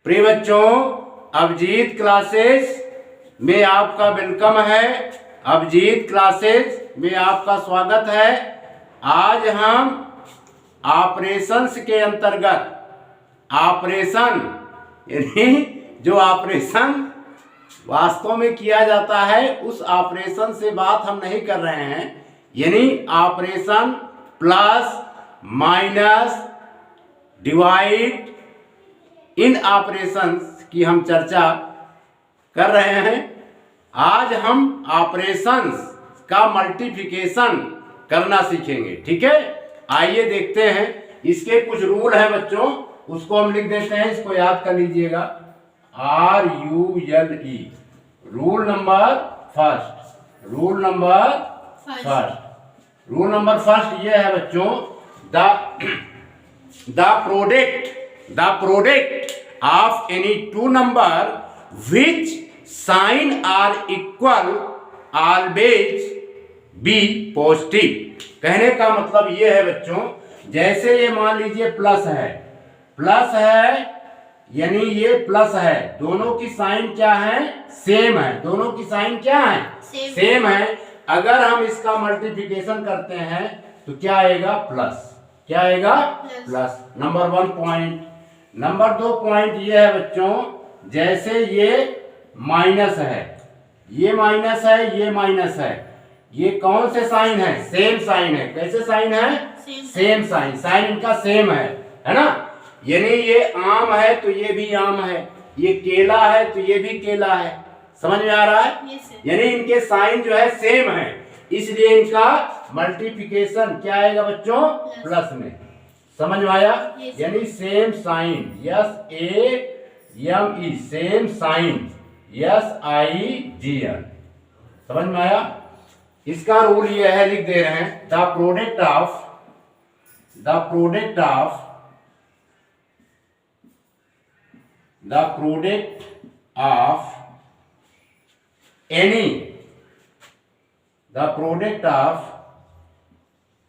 प्रिय बच्चों, अभिजीत क्लासेस में आपका वेलकम है। अभिजीत क्लासेस में आपका स्वागत है। आज हम ऑपरेशंस के अंतर्गत ऑपरेशन यानी जो ऑपरेशन वास्तव में किया जाता है उस ऑपरेशन से बात हम नहीं कर रहे हैं, यानी operation plus minus divide in operations की हम चर्चा कर रहे हैं। आज हम ऑपरेशंस का मल्टीप्लिकेशन करना सीखेंगे। ठीक है, आइए देखते हैं। इसके कुछ रूल है बच्चों, उसको हम लिख देते हैं, इसको याद कर लीजिएगा। RULE rule number first. Rule number first ये है बच्चों, the product of any two number which sign are equal always be positive. कहने का मतलब ये है बच्चों, जैसे ये मान लीजिए प्लस है यानी ये प्लस है, दोनों की साइन क्या है? सेम है। दोनों की साइन क्या है? सेम है। अगर हम इसका मल्टीप्लिकेशन करते हैं तो क्या आएगा? प्लस। क्या आएगा? Plus. Number 1 point. Number 2 point ये है बच्चों, जैसे ये माइनस है, ये माइनस है, ये माइनस है, ये कौन से साइन है? सेम साइन है। कैसे साइन है? Same sign. साइन इनका सेम है ना। यानी ये आम है तो ये भी आम है, ये केला है तो ये भी केला है। समझ में आ रहा है? यानी इनके साइन जो है सेम है, इसलिए इनका मल्टीप्लिकेशन क्या आएगा बच्चों? प्लस में। समझ में आया? यानी same sign, SAME, same sign, SIGN। समझ में आया? इसका रूल ये है, लिख दे रहे हैं, the product of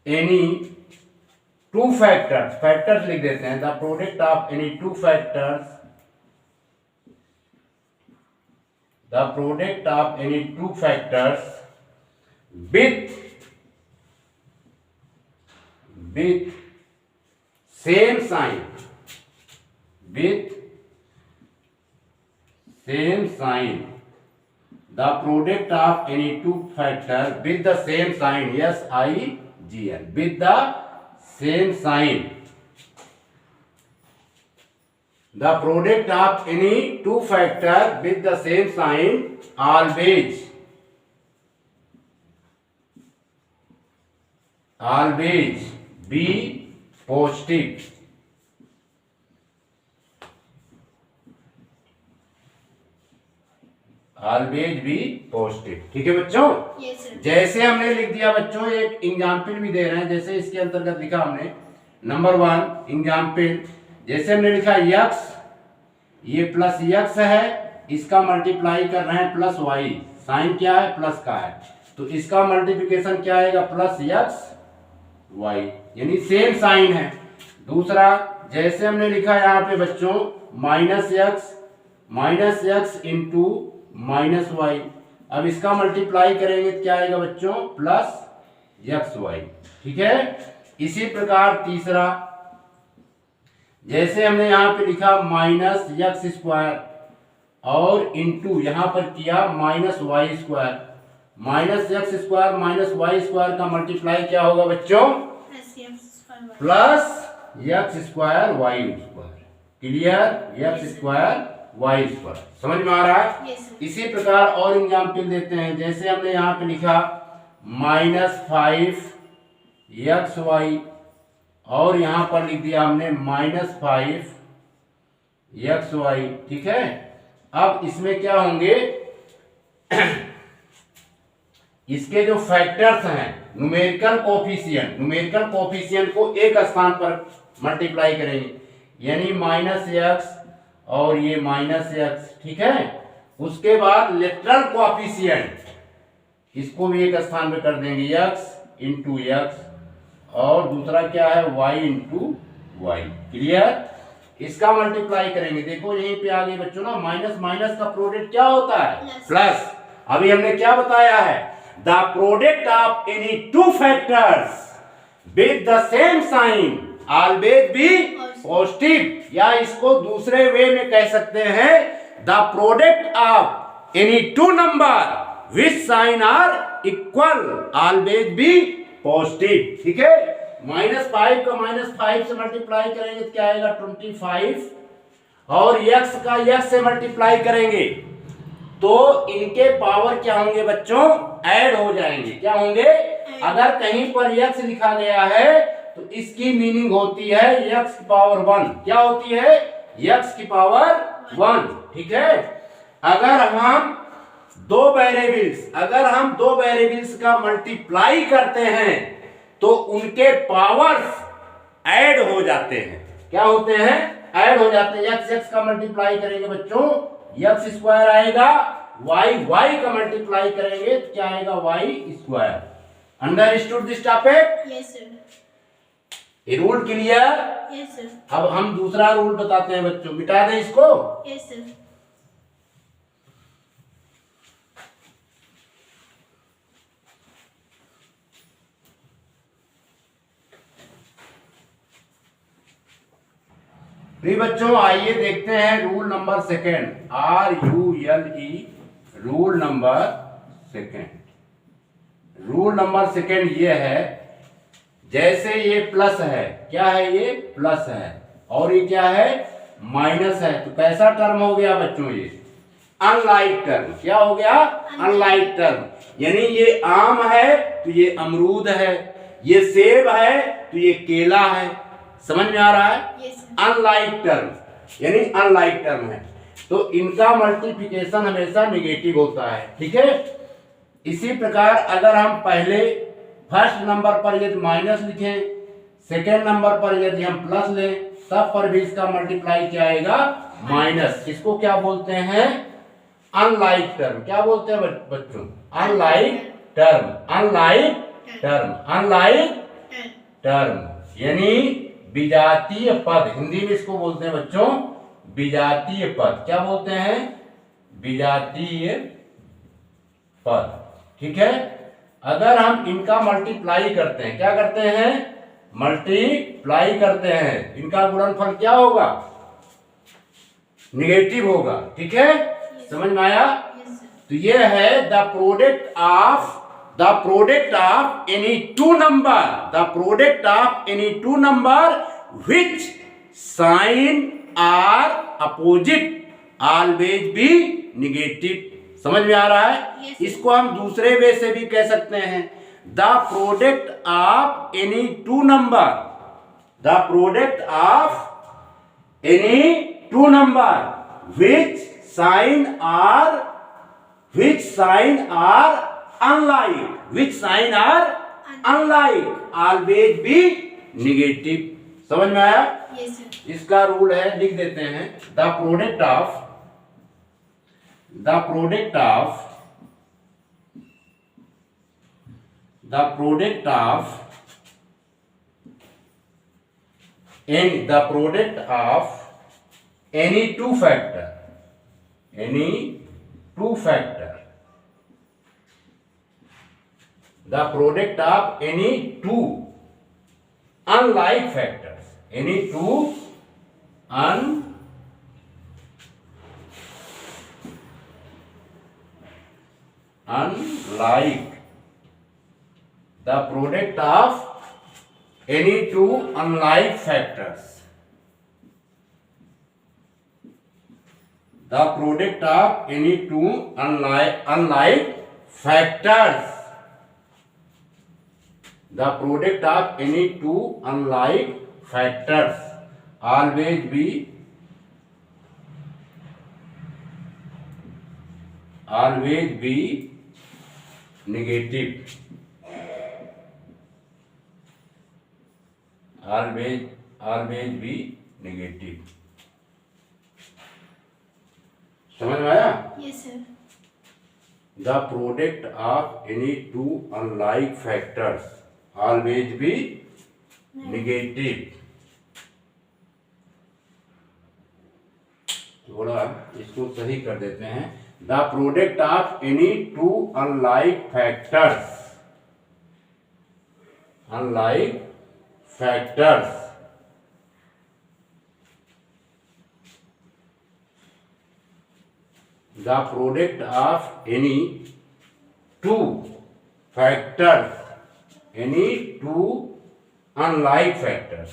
any two factors लिख देते हैं। The product of any two factors with same sign, the product of any two factor with the same sign, SIGN, with the same sign, the product of any two factor with the same sign always be positive। Always be positive. ठीक है बच्चों? जैसे हमने लिख दिया बच्चों, एक example भी दे रहे हैं। जैसे इसके अंतर्गत लिखा हमने नंबर 1 एग्जाम्पल, जैसे हमने लिखा x, ये प्लस x है, इसका मल्टीप्लाई कर रहे हैं प्लस y। साइन क्या है? प्लस का है, तो इसका मल्टीप्लिकेशन क्या आएगा? प्लस x y, यानी सेम साइन है। दूसरा, जैसे हमने लिखा यहाँ पे बच्चों minus x into minus y, अब इसका मल्टीप्लाई करेंगे तो क्या आएगा बच्चों? Plus xy। ठीक है। इसी प्रकार तीसरा, जैसे हमने यहाँ पे लिखा माइनस x स्क्वायर और इंटू यहाँ पर किया minus y square. Minus x square minus y square का मल्टीप्लाई क्या होगा बच्चों? Plus x square y square. Clear? x square y square. समझ में आ रहा है? इसी प्रकार और एग्जाम्पल देते हैं। जैसे हमने यहाँ पे लिखा -5xy और यहाँ पर लिख दिया हमने -5xy। ठीक है। अब इसमें क्या होंगे? इसके जो फैक्टर्स हैं, न्यूमेरिकल कोफिशिएंट को एक स्थान पर मल्टीप्लाई करेंगे, यानी -x और ये -x। ठीक है। उसके बाद लेटरल कोफिशिएंट, इसको भी एक स्थान पे कर देंगे, x इंटू x, और दूसरा क्या है y इंटू वाई। क्लियर? इसका मल्टीप्लाई करेंगे। देखो यहीं पे आ गई बच्चों ना, माइनस माइनस का प्रोडक्ट क्या होता है? प्लस। अभी हमने क्या बताया है? The product of any two factors with the same sign always be positive, या इसको दूसरे वे में कह सकते हैं, the product of any two number which sign are equal always be positive. ठीक है, -5 का -5 से मल्टीप्लाई करेंगे तो क्या आएगा? 25, और x का x से मल्टीप्लाई करेंगे तो इनके पावर क्या होंगे बच्चों? ऐड हो जाएंगे। क्या होंगे? अगर कहीं पर x लिखा गया है तो इसकी मीनिंग होती है x की पावर 1। क्या होती है? x की पावर 1। ठीक है, अगर हम दो वेरिएबल्स का मल्टीप्लाई करते हैं तो उनके पावर्स ऐड हो जाते हैं। क्या होते हैं? ऐड हो जाते हैं। x का मल्टीप्लाई करेंगे बच्चों x स्क्वायर आएगा, y का मल्टीप्लाई करेंगे तो क्या आएगा? y square. Understood this topic? Yes sir. ये रूल क्लियर? Yes sir. अब हम दूसरा रूल बताते हैं बच्चों, मिटा दें इसको। Yes sir. प्रिय बच्चों, आइए देखते हैं rule number second, RULE, rule number second. Rule number second ये है, जैसे ये प्लस है, क्या है? ये प्लस है, और ये क्या है? माइनस है, तो कैसा टर्म हो गया बच्चों? ये अनलाइक टर्म। क्या हो गया? Unlike term. यानी ये आम है तो ये अमरूद है, ये सेब है तो ये केला है। समझ में आ रहा है? Yes sir. अनलाइक टर्म यानी अनलाइक टर्म है, तो इनका मल्टीप्लिकेशन हमेशा निगेटिव होता है। ठीक है, इसी प्रकार अगर हम पहले फर्स्ट नंबर पर यदि माइनस लिखें, सेकेंड नंबर पर यदि हम प्लस लें, तब पर भी इसका मल्टीप्लाई क्या आएगा? माइनस। इसको क्या बोलते हैं? Unlike term. क्या बोलते हैं बच्चों? Unlike term, unlike term, unlike term यानी विजातीय पद। हिंदी में इसको बोलते हैं बच्चों विजातीय पद। क्या बोलते हैं? विजातीय पद। ठीक है, अगर हम इनका मल्टीप्लाई करते हैं, क्या करते हैं? मल्टीप्लाई करते हैं, इनका गुणनफल क्या होगा? निगेटिव होगा। ठीक है, समझ में आया? तो ये है the product of any two number which sign are opposite always be negative। समझ में आ रहा है? yes, इसको हम दूसरे वे से भी कह सकते हैं, the product of any two number which sign are unlike always be negative। समझ में आया? Yes sir. इसका रूल है, लिख देते हैं, the product of any two factor the product of any two unlike factors, any two unlike, the product of any two unlike factors, the product of any two unlike factors, the product of any two unlike factors always be negative। always be negative। समझ में आया? Yes sir. The product of any two unlike factors always be negative। थोड़ा इसको सही कर देते हैं। The product of any to unlike factors the product of any two unlike factors,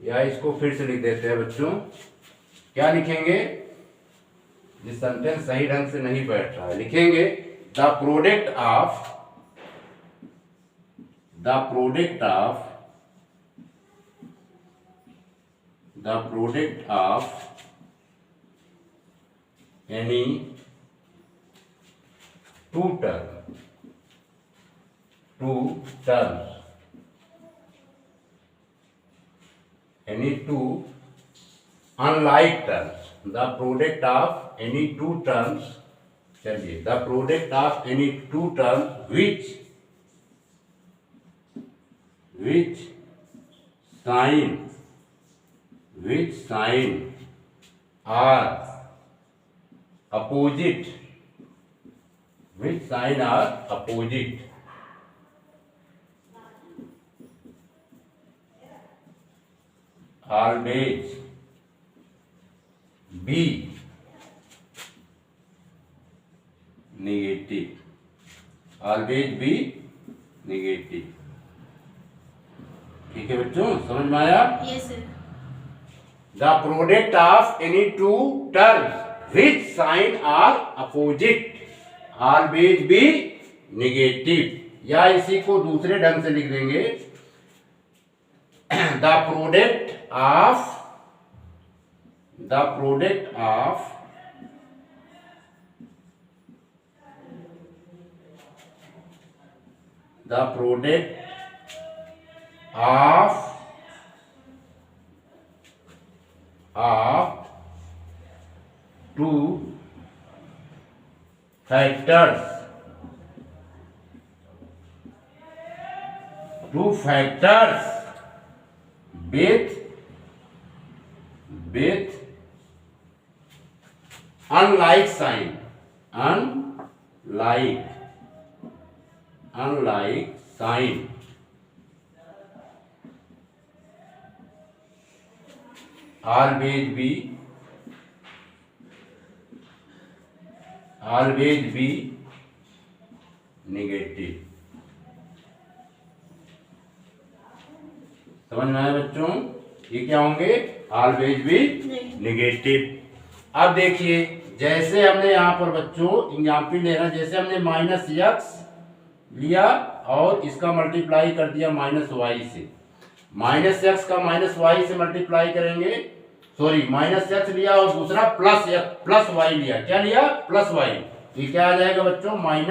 या इसको फिर से लिख देते हैं बच्चों। क्या लिखेंगे? ये सेंटेंस सही ढंग से नहीं बैठ रहा है। लिखेंगे the product of any two terms, any two unlike terms, the product of any two terms, चलिए, the product of any two terms which sign are opposite, always be negative, ठीक है बच्चों, समझ में आया? Yes, sir. The product of any two terms which sign are opposite always be negative, या इसी को दूसरे ढंग से लिख देंगे the product of two factors with unlike sign, always be negative। समझ में आया बच्चों? ये क्या होंगे? ऑलवेज भी नेगेटिव। अब देखिए, जैसे हमने यहाँ पर बच्चों एग्जाम्पल ले रहा, जैसे हमने -x लिया और इसका मल्टीप्लाई कर दिया -y से, -x का -y से मल्टीप्लाई करेंगे, सॉरी -x लिया और दूसरा प्लस y लिया। क्या लिया? +y। ये क्या आ जाएगा बच्चों? -xy।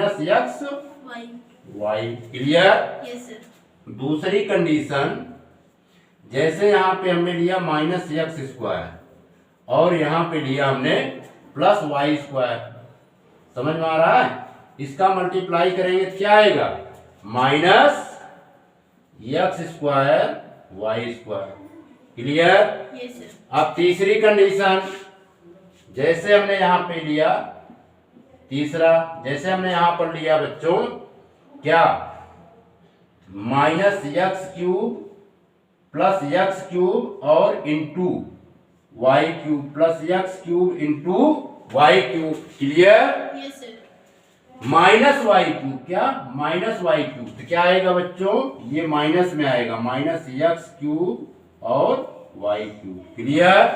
क्लियर? Yes, sir. दूसरी कंडीशन, जैसे यहाँ पे हमने लिया -x² और यहाँ पे लिया हमने +y²। समझ में आ रहा है? इसका मल्टीप्लाई करेंगे क्या आएगा? -x² clear? Yes, sir. अब तीसरी कंडीशन, जैसे हमने यहाँ पे लिया, जैसे हमने यहाँ पर लिया बच्चों, क्या? -x³ +x³ और into y³ +x³ into y³। Clear? Yes, sir. -y³ क्या? -y³ तो क्या आएगा बच्चों? ये माइनस में आएगा, -x³ और y³। क्लियर?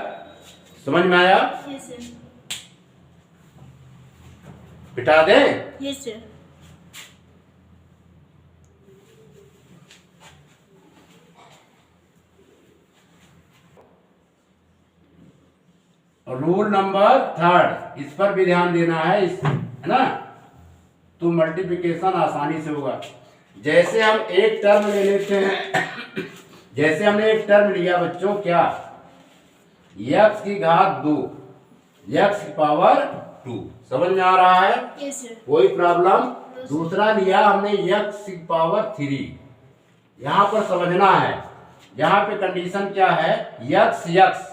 समझ में आया? Yes, sir. बिठा दें? Yes, sir. रूल नंबर 3, इस पर भी ध्यान देना है, है ना? तो मल्टीप्लिकेशन आसानी से होगा। जैसे हम एक टर्म ले लेते हैं, जैसे हमने एक टर्म लिया बच्चों, क्या? x⁻², x⁻²। समझ में आ रहा है? Yes, sir. कोई प्रॉब्लम? दूसरा लिया हमने x⁻3। यहाँ पर समझना है, यहाँ पे कंडीशन क्या है, यक्स यक्स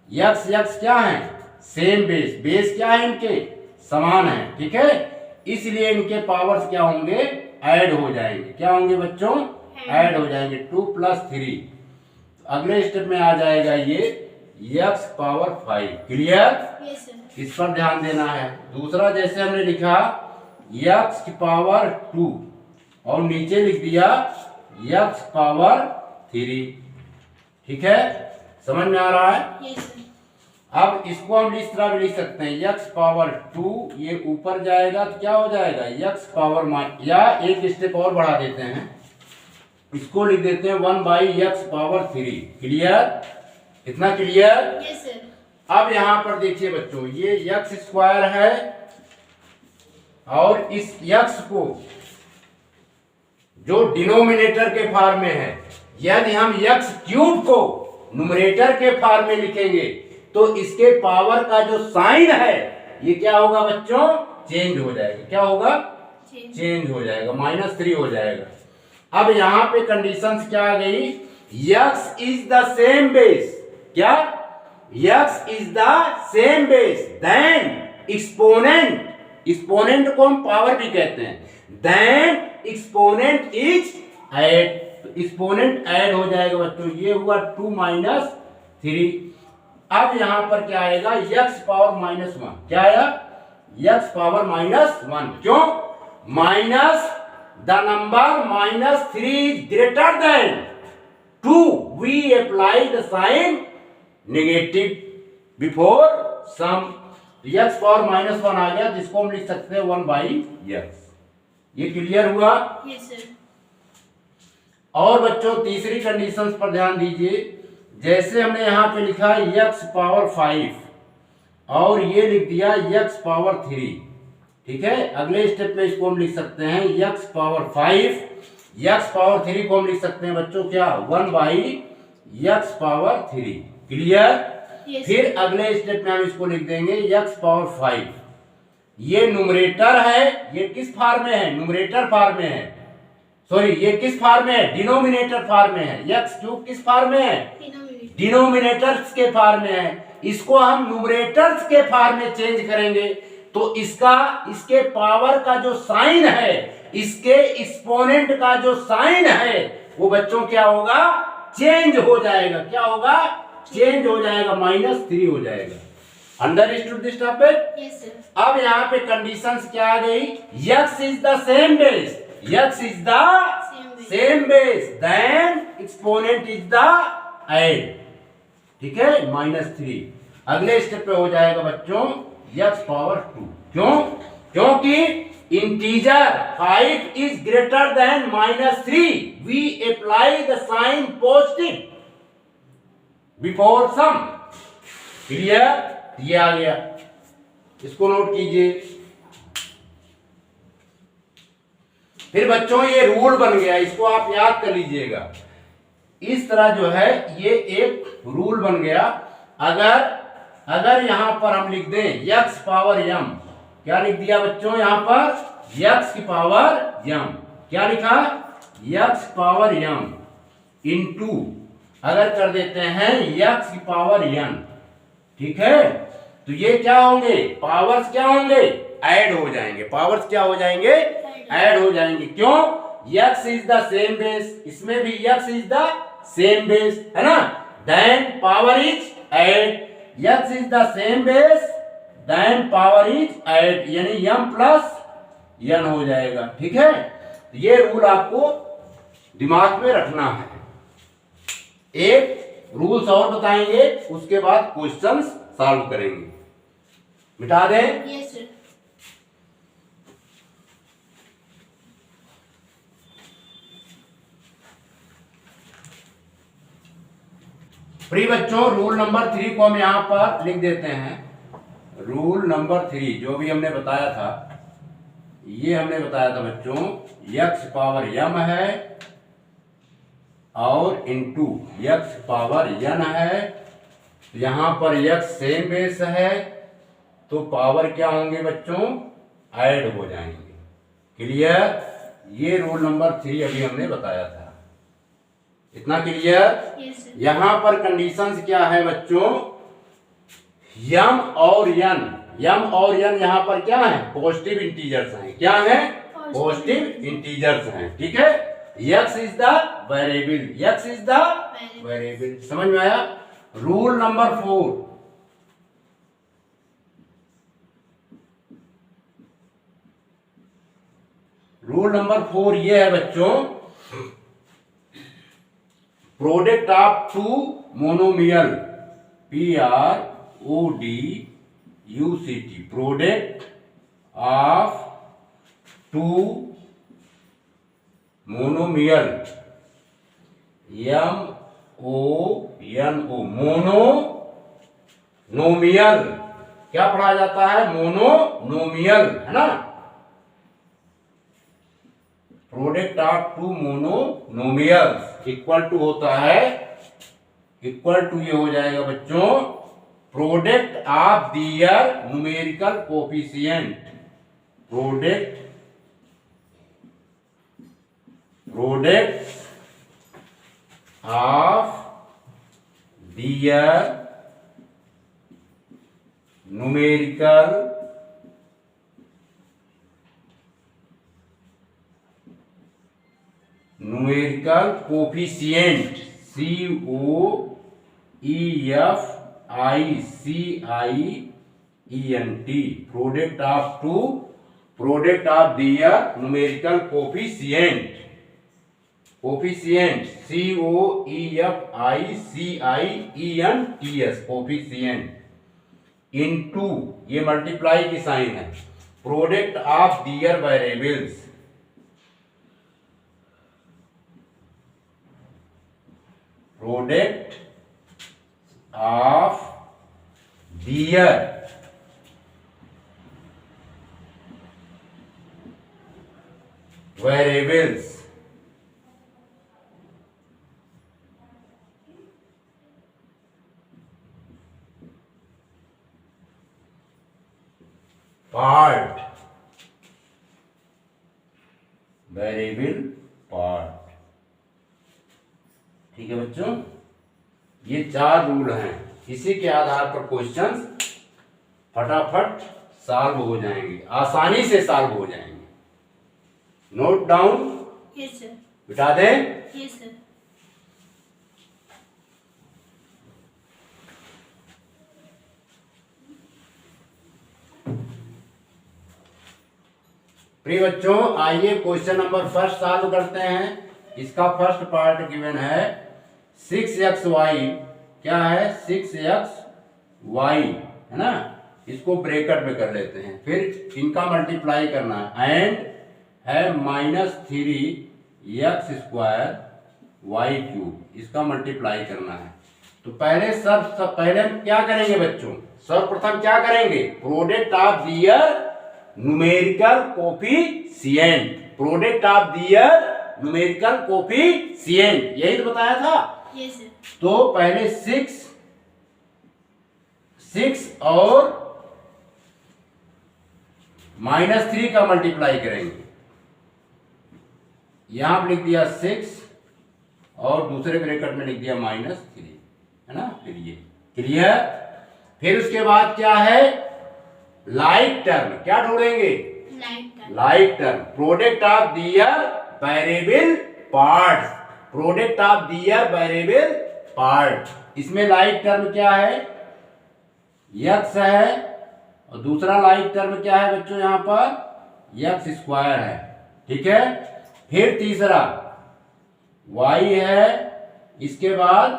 यक्स यक्स क्या है, सेम बेस, बेस क्या है इनके समान है, ठीक है, इसलिए इनके पावर्स क्या होंगे, ऐड हो जाएंगे, क्या होंगे बच्चों, ऐड हो जाएंगे, 2 + 3। अगले स्टेप में आ जाएगा ये x power 5, clear, Yes, sir. इस पर ध्यान देना है। दूसरा जैसे हमने लिखा x की पावर 2 और नीचे लिख दिया x पावर 3, ठीक है, समझ में आ रहा है। Yes, sir. अब इसको हम इस तरह भी लिख सकते हैं, x पावर 2 ये ऊपर जाएगा तो क्या हो जाएगा, x पावर या एक स्टेप और बढ़ा देते हैं, इसको लिख देते हैं 1/x पावर 3, क्लियर, इतना क्लियर। Yes, sir. अब यहां पर देखिए बच्चों, ये x स्क्वायर है और इस x को जो डिनोमिनेटर के फॉर्म में है, यदि हम x क्यूब को न्यूमरेटर के फॉर्म में लिखेंगे तो इसके पावर का जो साइन है ये क्या होगा बच्चों, चेंज हो जाएगा, क्या होगा, चेंज हो जाएगा, -3 हो जाएगा। अब यहाँ पे कंडीशंस क्या आ गई, x is the same base, क्या, x is the same base then exponent, exponent को हम पावर भी कहते हैं, देन एक्सपोनेंट इज ऐड, तो एक्सपोनेंट ऐड हो जाएगा बच्चों, ये हुआ 2 - 3। अब यहां पर क्या आएगा, x पावर -1, क्या आया, x पावर -1, क्यों, minus the number -3 is greater than 2, we apply the sign negative before sum, x power -1 आ गया, जिसको हम लिख सकते हैं 1/x, ये क्लियर हुआ। Yes, sir. और बच्चों तीसरी कंडीशन पर ध्यान दीजिए, जैसे हमने यहाँ पे लिखा x पावर 5 और ये लिख दिया x पावर 3, ठीक है, अगले स्टेप में इसको हम लिख सकते हैं x पावर 5, x पावर 3 को हम लिख सकते हैं बच्चों क्या, 1/x पावर 3, क्लियर। Yes, फिर अगले स्टेप में हम इसको लिख देंगे x पावर 5, ये न्यूमरेटर है, ये किस फॉर्म में है, न्यूमरेटर फॉर्म में है, सॉरी ये किस फॉर्म में है, डिनोमिनेटर फॉर्म में है, x क्यूब किस फॉर्म में है, Denominator. डिनोमिनेटर्स के फॉर्म में है, इसको हम न्यूमरेटर्स के फॉर्म में चेंज करेंगे तो इसका, इसके पावर का जो साइन है, इसके एक्सपोनेंट का जो साइन है वो बच्चों क्या होगा, चेंज हो जाएगा, क्या होगा, चेंज हो जाएगा, -3 हो जाएगा। Understood this topic. Yes, sir. अब यहाँ पे कंडीशंस क्या आ गई, x is the same base, x is the same base then exponent is the add, ठीक है, -3। अगले स्टेप पे हो जाएगा बच्चों x पावर 2, क्यों, क्योंकि integer 5 is greater than -3, we apply the sign positive before sum, clear, ये आ गया, इसको नोट कीजिए। फिर बच्चों ये रूल बन गया, इसको आप याद कर लीजिएगा, इस तरह जो है ये एक रूल बन गया। अगर यहां पर हम लिख दें x पावर m, क्या लिख दिया बच्चों, यहां पर x की पावर m, क्या लिखा, x पावर m इंटू अगर कर देते हैं x की पावर n, ठीक है, तो ये क्या होंगे, पावर्स क्या होंगे, ऐड हो जाएंगे, पावर्स क्या हो जाएंगे, ऐड हो जाएंगे, क्यों, x is the same base, इसमें भी x is the same base है ना, then power is add, x is the same base then power is add, यानी m + n हो जाएगा, ठीक है, ये रूल आपको दिमाग में रखना है। एक रूल्स और बताएंगे, उसके बाद क्वेश्चंस सॉल्व करेंगे, मिटा दें। Yes, sir. प्रिय बच्चों रूल नंबर 3 को हम यहां पर लिख देते हैं, रूल नंबर 3 जो भी हमने बताया था, ये हमने बताया था बच्चों x पावर m है और इंटू x पावर n है, यहां पर x सेम बेस है तो पावर क्या होंगे बच्चों, ऐड हो जाएंगे, क्लियर, ये रूल नंबर 3 अभी हमने बताया था। इतना क्लियर। Yes, sir. यहां पर कंडीशंस क्या है बच्चों, यम और यन, यम और यन यहां पर क्या है, पॉजिटिव इंटीजर्स हैं। क्या है, पॉजिटिव इंटीजर्स हैं। ठीक है, x is the variable, x is the variable. समझ में आया। रूल नंबर 4, रूल नंबर 4 ये है बच्चों, product of two monomial, PRODUCT, product of two monomial, MONO, monomial. क्या पढ़ा जाता है, मोनोनोमियल, है ना। Product of two monomials equal to होता है, इक्वल टू ये हो जाएगा बच्चों, product of their numerical coefficient, product of their numerical coefficient, COEFICIENT, product of their numerical coefficient, coefficient COEFICIENTS, coefficient into, ये मल्टीप्लाई की साइन है, product of their variables, product of their variables, part, variable part. ठीक है बच्चों, ये 4 rule हैं, इसी के आधार पर क्वेश्चंस फटाफट सॉल्व हो जाएंगे, आसानी से सॉल्व हो जाएंगे। Note down, Yes, sir. बिठा दें। Yes, sir. प्रिय बच्चों, आइए क्वेश्चन नंबर फर्स्ट सॉल्व करते हैं। इसका फर्स्ट पार्ट गिवन है 6xy, क्या है 6xy, है ना। इसको ब्रैकेट में कर लेते हैं, फिर इनका मल्टीप्लाई करना है, एंड है -3x² इसका मल्टीप्लाई करना है। तो पहले पहले हम क्या करेंगे बच्चों, सर्वप्रथम क्या करेंगे, product of their numerical coefficient, product of their numerical coefficient, यही तो बताया था। Yes, sir. तो पहले 6 और -3 का मल्टीप्लाई करेंगे। यहां पर लिख दिया 6 और दूसरे ब्रैकेट में लिख दिया -3, है ना। फिर ये क्लियर। फिर उसके बाद क्या है, लाइक टर्म, क्या ढूंढेंगे, like term, product of their variable parts, product of their variable part. इसमें लाइक टर्म क्या है, x है, और दूसरा लाइक टर्म क्या है बच्चों, यहां पर x² है। ठीक है। फिर तीसरा y है, इसके बाद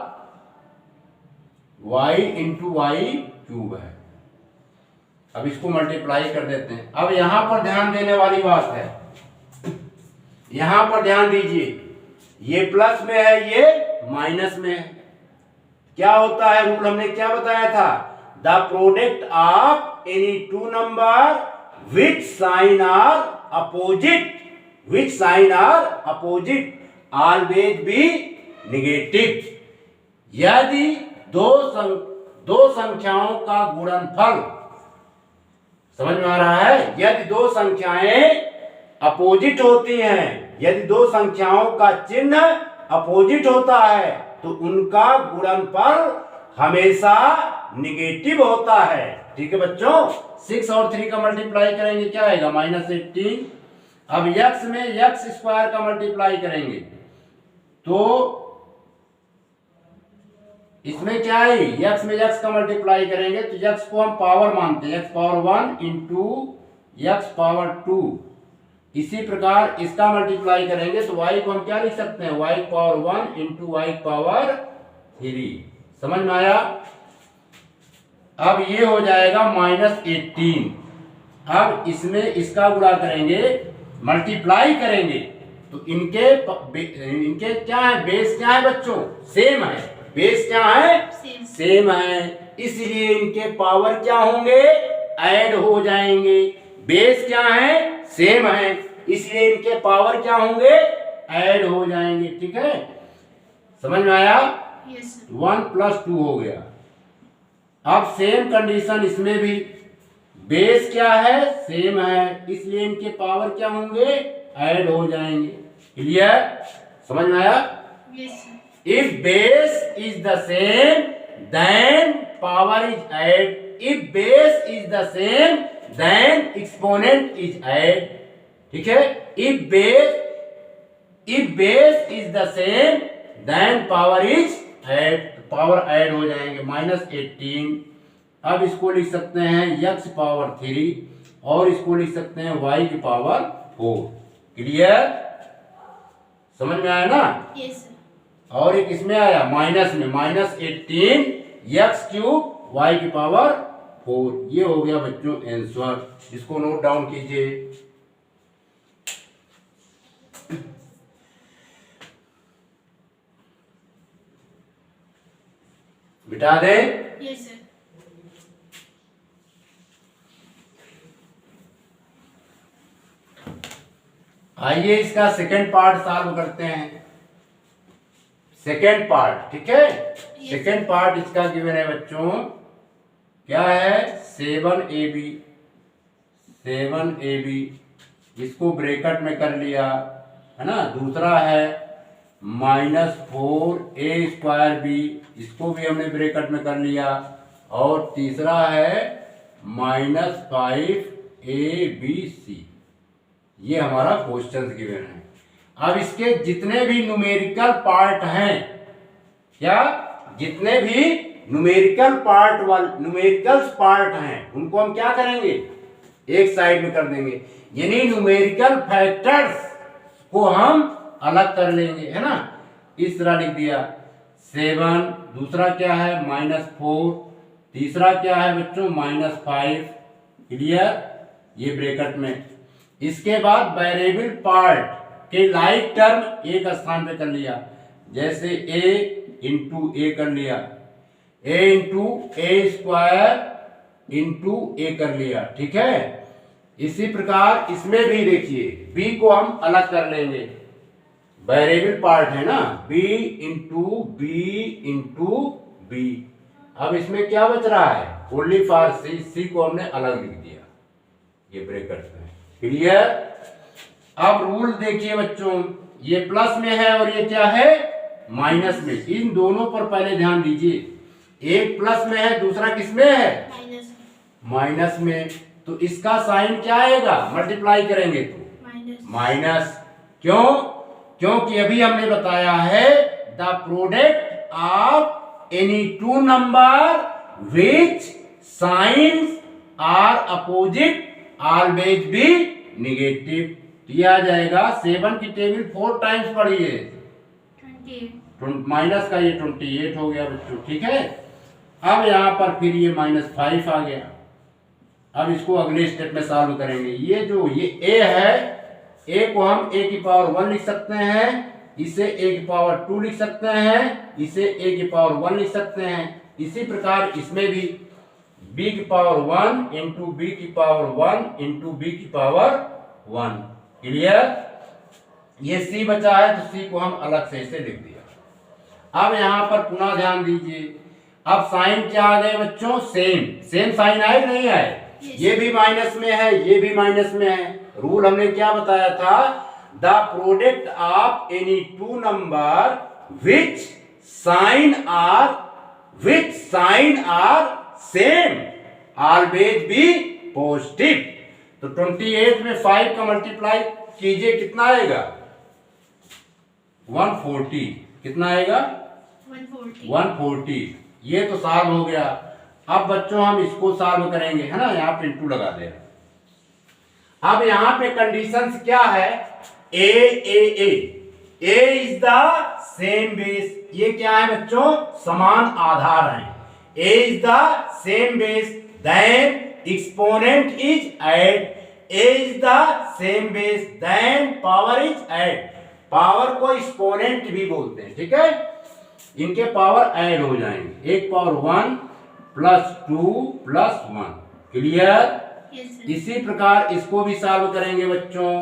y इंटू y³ है। अब इसको मल्टीप्लाई कर देते हैं। अब यहां पर ध्यान देने वाली बात है, यहां पर ध्यान दीजिए, ये प्लस में है, ये माइनस में है। क्या होता है रूल, हमने क्या बताया था, the product of any two number which sign are opposite always be negative. यदि दो संख्याओं का गुणनफल, समझ में आ रहा है, यदि दो संख्याएं अपोजिट होती हैं, यदि दो संख्याओं का चिन्ह अपोजिट होता है तो उनका गुणनफल हमेशा निगेटिव होता है। ठीक है बच्चों, 6 और 3 का मल्टीप्लाई करेंगे क्या आएगा -18। अब x में x स्क्वायर का मल्टीप्लाई करेंगे तो इसमें क्या है, x में x का मल्टीप्लाई करेंगे तो x को हम पावर मानते हैं, x power 1 into x power 2। इसी प्रकार इसका मल्टीप्लाई करेंगे तो y को हम क्या लिख सकते हैं, y power 1 into y power 3। समझ में आया। अब ये हो जाएगा -18। अब इसमें इसका गुणा करेंगे, मल्टीप्लाई करेंगे तो इनके क्या है, बेस क्या है बच्चों, सेम है। बेस क्या है, सेम है, इसलिए इनके पावर क्या होंगे, ऐड हो जाएंगे। बेस क्या है, सेम है, इसलिए इनके पावर क्या होंगे, ऐड हो जाएंगे। ठीक है, समझ में आया। 1 + 2 हो गया। अब सेम कंडीशन इसमें भी, बेस क्या है, सेम है, इसलिए इनके पावर क्या होंगे, ऐड हो जाएंगे। क्लियर, समझ में आया। If base is the same, then power is add. If base is the same, then exponent is add. ठीक है, if base is the same, then power is add. Power add हो जाएंगे -18। अब इसको लिख सकते हैं x पावर 3 और इसको लिख सकते हैं y की पावर 4। क्लियर, समझ में आया ना। Yes sir. और एक इसमें आया माइनस में -18 x³ y की पावर 4। ये हो गया बच्चों आंसर, इसको नोट डाउन कीजिए। बिठा दे। Yes sir. आइए इसका सेकेंड पार्ट सॉल्व करते हैं। सेकेंड पार्ट, ठीक है। सेकेंड पार्ट इसका गिवन है बच्चों, क्या है, 7ab। 7ab इसको ब्रैकेट में कर लिया है ना। दूसरा है -4a²b, इसको भी हमने ब्रैकेट में कर लिया। और तीसरा है -5abc। ये हमारा क्वेश्चन गिवन है। अब इसके जितने भी न्यूमेरिकल पार्ट हैं, क्या, जितने भी न्यूमेरिकल्स पार्ट हैं, उनको हम क्या करेंगे, एक साइड में कर देंगे। यानी न्यूमेरिकल फैक्टर्स को हम अलग कर लेंगे, है ना। इस तरह लिख दिया 7, दूसरा क्या है -4, तीसरा क्या है बच्चों -5। क्लियर, ये ब्रैकेट में। इसके बाद वेरिएबल पार्ट के लाइक टर्म एक स्थान पे कर लिया, जैसे a इंटू ए कर लिया, a इंटू a² इंटू ए कर लिया। ठीक है, इसी प्रकार इसमें भी देखिए b को हम अलग कर लेंगे, वेरिएबल पार्ट है ना, b इंटू b। अब इसमें क्या बच रहा है, ओनली फॉर c को हमने अलग लिख दिया ये ब्रैकेट में। क्लियर। अब रूल देखिए बच्चों, ये प्लस में है और ये क्या है, माइनस में। इन दोनों पर पहले ध्यान दीजिए, एक प्लस में है, दूसरा किसमें है, माइनस में। तो इसका साइन क्या आएगा, मल्टीप्लाई करेंगे तो माइनस। क्यों, क्योंकि अभी हमने बताया है the product of any two number which signs are opposite always be negative. ये आ जाएगा 7 की टेबल 4 टाइम्स पढ़िए, 28 माइनस का ये 28 हो गया बच्चों। ठीक है, अब यहाँ पर फिर ये -5 आ गया। अब इसको अगले स्टेप में सॉल्व करेंगे। ये जो ये a है, a को हम a की पावर 1 लिख सकते हैं, इसे a की पावर 2 लिख सकते हैं, इसे a की पावर 1 लिख सकते हैं। इसी प्रकार इसमें भी b की पावर 1 इंटू b की पावर 1 इंटू b की पावर 1। क्लियर। ये c बचा है तो c को हम अलग से इसे लिख दिया। अब यहाँ पर पुनः ध्यान दीजिए, अब साइन क्या आ गए बच्चों, सेम साइन आए कि नहीं आए। ये भी माइनस में है, ये भी माइनस में है। रूल हमने क्या बताया था, the product of any two number which sign are same always be positive. तो 28 में 5 का मल्टीप्लाई कीजिए, कितना आएगा? 140। कितना आएगा? 140। 140। ये तो सॉल्व हो गया। अब बच्चों हम इसको सॉल्व करेंगे, है ना, यहाँ पे इंटू लगा दे। अब यहाँ पे कंडीशंस क्या है? A is the same base. ये क्या है बच्चों? समान आधार है। A is the same base then exponent is add. A is the same base then power is add. Power को एक्सपोनेंट भी बोलते हैं, ठीक है। इनके पावर ऐड हो जाएंगे। एक power 1 plus 2 plus 1। Clear? Yes, sir. इसी प्रकार इसको भी सॉल्व करेंगे बच्चों।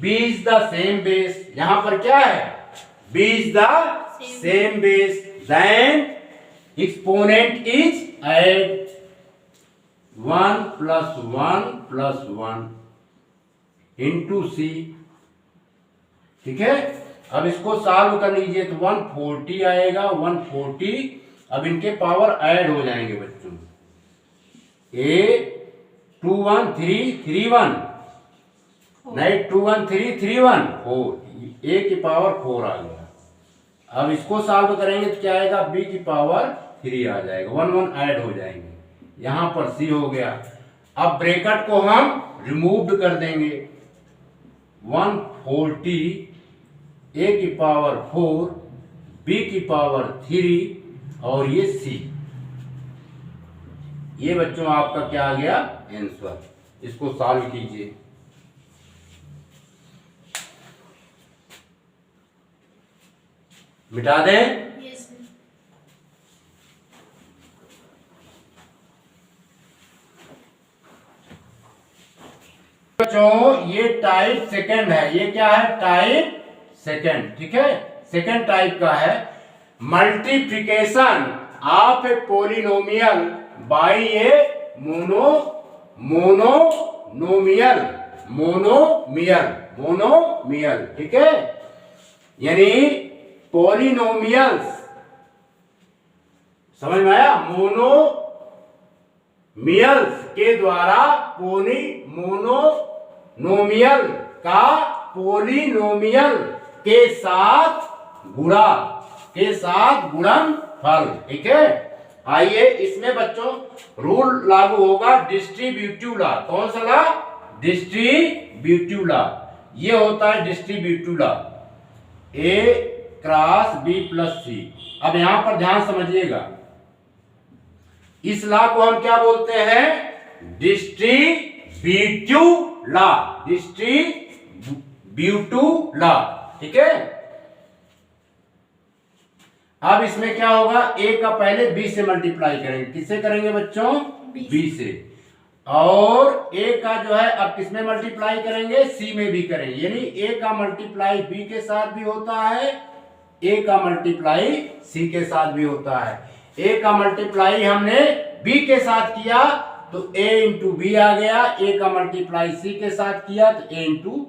b is the same base. यहां पर क्या है? b is the same base then exponent is add 1 plus 1 plus 1 into c। ठीक है। अब इसको सॉल्व कर लीजिए तो 140 आएगा। 140। अब इनके पावर ऐड हो जाएंगे बच्चों। a 2 1 3 3 1 नहीं 2 1 3 3 1 4। a की पावर 4 आ गया। अब इसको सॉल्व करेंगे तो क्या आएगा? b की पावर 3 आ जाएगा। 1 1 ऐड हो जाएंगे। यहां पर c हो गया। अब ब्रैकेट को हम रिमूव कर देंगे। 140 a की पावर 4 b की पावर 3 और ये c। ये बच्चों आपका क्या आ गया? आंसर। इसको सॉल्व कीजिए। मिटा दें। Yes, sir. बच्चों ये टाइप सेकंड है। ये क्या है? Type second. ठीक है, सेकंड टाइप का है। Multiplication of a polynomial by a monomial. ठीक है, यानी पोलिनोमियल्स, समझ में आया? मोनोमियल्स के द्वारा मोनोमियल का पोलिनोमियल के साथ गुणनफल। ठीक है। आइए इसमें बच्चों रूल लागू होगा डिस्ट्रीब्यूटिव लॉ। कौन सा लॉ? Distributive law. ये होता है distributive law, a cross b plus c. अब यहां पर ध्यान समझिएगा, इस लॉ को हम क्या बोलते हैं? Distributive law. Distributive law. ठीक है। अब इसमें क्या होगा? a का पहले b से मल्टीप्लाई करेंगे। किससे करेंगे बच्चों? b से। और a का जो है अब किसमें मल्टीप्लाई करेंगे? c में भी करेंगे। यानी a का मल्टीप्लाई b के साथ भी होता है, a का मल्टीप्लाई c के साथ भी होता है। a का मल्टीप्लाई हमने b के साथ किया तो a इंटू बी आ गया। a का मल्टीप्लाई c के साथ किया तो a इंटू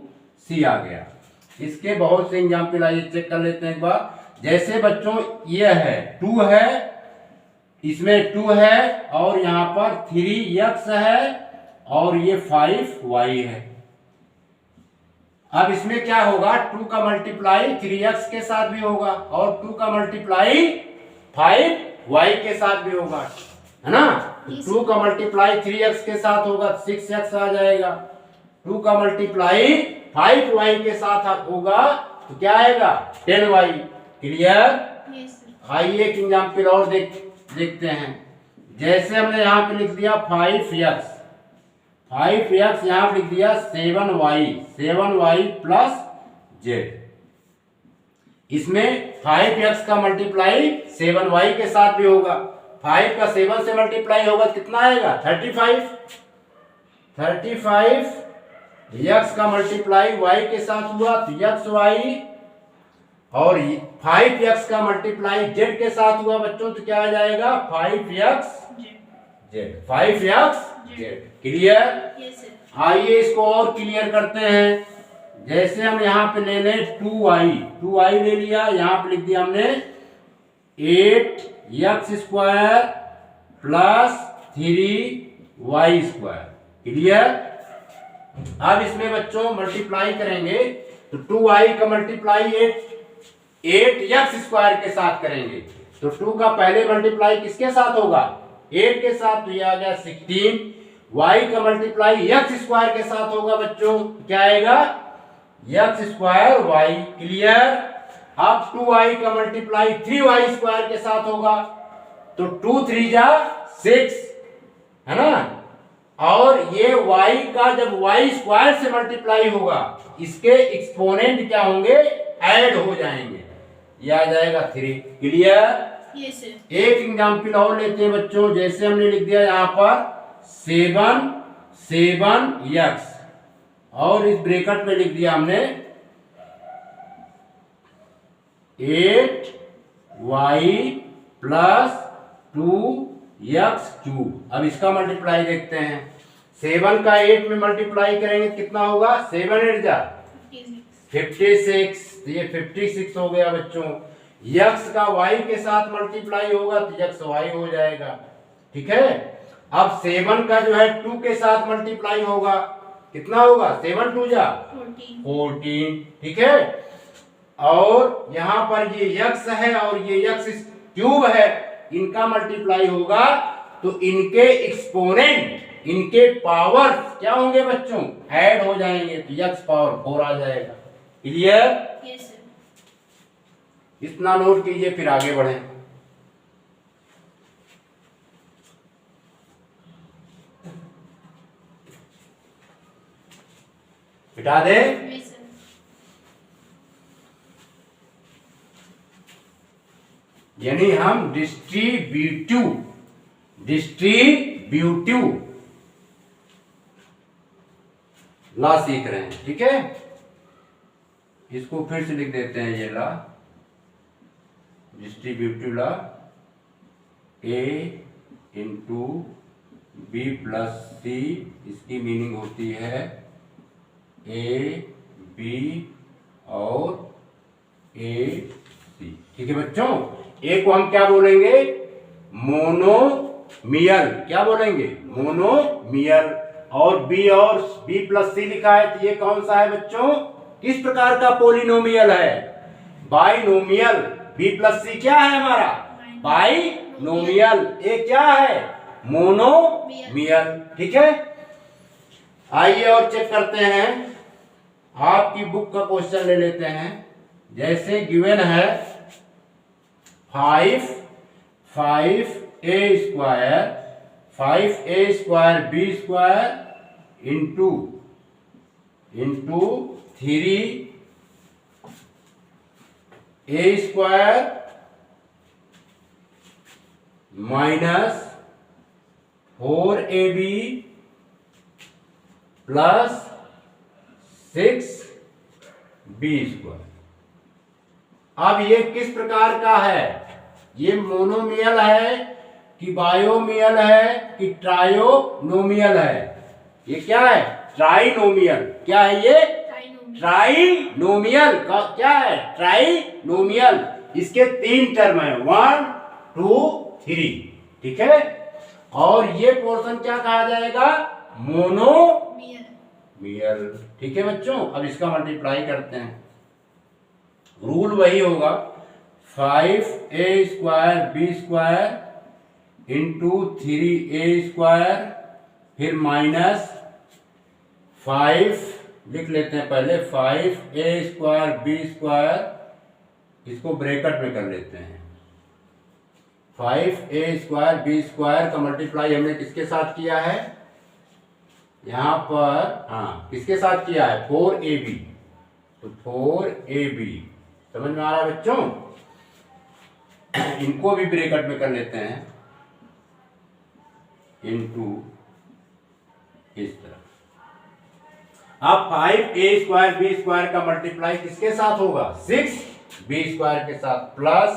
सी आ गया। इसके बहुत से एग्जाम्पल आइए चेक कर लेते हैं एक बार। जैसे बच्चों ये है 2 है, इसमें 2 है और यहाँ पर 3x है और ये 5y है। अब इसमें क्या होगा? 2 का मल्टीप्लाई 3x के साथ भी होगा और 2 का मल्टीप्लाई 5y के साथ भी होगा, है ना। 2 का मल्टीप्लाई 3x के साथ होगा 6x आ जाएगा। 2 का मल्टीप्लाई 5y के साथ होगा तो क्या आएगा? 10y। क्लियर? Yes, sir. आइए एक एग्जाम्पल और देखते हैं। जैसे हमने यहाँ पे लिख दिया 5x यहाँ पे लिख दिया 7y प्लस z। इसमें 5x का मल्टीप्लाई 7y के साथ भी होगा। 5 का 7 से मल्टीप्लाई होगा कितना आएगा? 35 x का मल्टीप्लाई y के साथ हुआ तो xy, और 5x का मल्टीप्लाई z के साथ हुआ बच्चों तो क्या आ जाएगा? 5xz। क्लियर? Yes, sir. आइए इसको और क्लियर करते हैं। जैसे हम यहाँ पे ले लें 2y ले लिया, यहाँ पे लिख दिया हमने 8x² प्लस 3y²। क्लियर। अब इसमें बच्चों मल्टीप्लाई करेंगे तो 2y का मल्टीप्लाई 8x² के साथ करेंगे, तो 2 का पहले मल्टीप्लाई किसके साथ होगा? 8 के साथ, तो ये आ गया 16। y का मल्टीप्लाई x² के साथ होगा बच्चों, क्या आएगा? x² y। क्लियर। अब 2y का मल्टीप्लाई 3y² के साथ होगा, तो 2 3 जा 6, है ना। और ये y का जब y² से मल्टीप्लाई होगा, इसके एक्सपोनेंट क्या होंगे? ऐड हो जाएंगे, ये आ जाएगा 3। क्लियर। Yes sir. एक एग्जाम्पल और लेते हैं बच्चों, जैसे हमने लिख दिया यहाँ पर 7x और इस ब्रैकेट में लिख दिया हमने 8y प्लस 2x²। अब इसका मल्टीप्लाई देखते हैं। 7 का 8 में मल्टीप्लाई करेंगे कितना होगा? 7 8 जा 56, तो ये 56 हो गया बच्चों। x का y के साथ मल्टीप्लाई होगा तो x y हो जाएगा, ठीक है। अब 7 का जो है 2 के साथ मल्टीप्लाई होगा, कितना होगा? 7 2 जा 14, ठीक है। और यहाँ पर ये x है और ये x³ है, इनका मल्टीप्लाई होगा तो इनके एक्सपोनेंट, इनके पावर क्या होंगे बच्चों? ऐड हो जाएंगे, तो x पावर 4 आ जाएगा। क्लियर। Yes sir. इतना नोट कीजिए, फिर आगे बढ़ें। बिठा दे। Yes sir. यानी हम डिस्ट्रीब्यूटिव लॉ सीख रहे हैं, ठीक है। इसको फिर से लिख देते हैं, ये law distributive law, a into b plus c, इसकी मीनिंग होती है a b और a c, ठीक है बच्चों। ए को हम क्या बोलेंगे? मोनोमियल। क्या बोलेंगे? मोनोमियल। और बी प्लस सी लिखा है, तो ये कौन सा है बच्चों? किस प्रकार का पोलिनोमियल है? बाइनोमियल। बी प्लस सी क्या है हमारा? बाइनोमियल। ए क्या है? मोनोमियल, ठीक है। आइए और चेक करते हैं, आपकी बुक का क्वेश्चन ले लेते हैं। जैसे गिवन है 5a² 5a² into 3a² minus 4ab plus 6b²। अब ये किस प्रकार का है? ये मोनोमियल है कि बायोमियल है कि ट्रायोनोमियल है? ये क्या है? ट्राइनोमियल। क्या है ये? ट्राइनोमियल। क्या है? ट्राइनोमियल। इसके 3 टर्म है, 1 2 3, ठीक है। और ये पोर्शन क्या कहा जाएगा? मोनोमियल, ठीक है बच्चों। अब इसका मल्टीप्लाई करते हैं, रूल वही होगा 5a² b² इंटू 3a², फिर माइनस 5 लिख लेते हैं पहले, 5a² b², इसको ब्रैकेट में कर लेते हैं। 5a² b² का मल्टीप्लाई हमने किसके साथ किया है? यहाँ पर हाँ, किसके साथ किया है? 4ab, तो 4ab समझ में आ रहा है बच्चों। इनको भी ब्रैकेट में कर लेते हैं, इनटू इस तरह। अब 5a² b² का मल्टीप्लाई किसके साथ होगा? 6b² के साथ, plus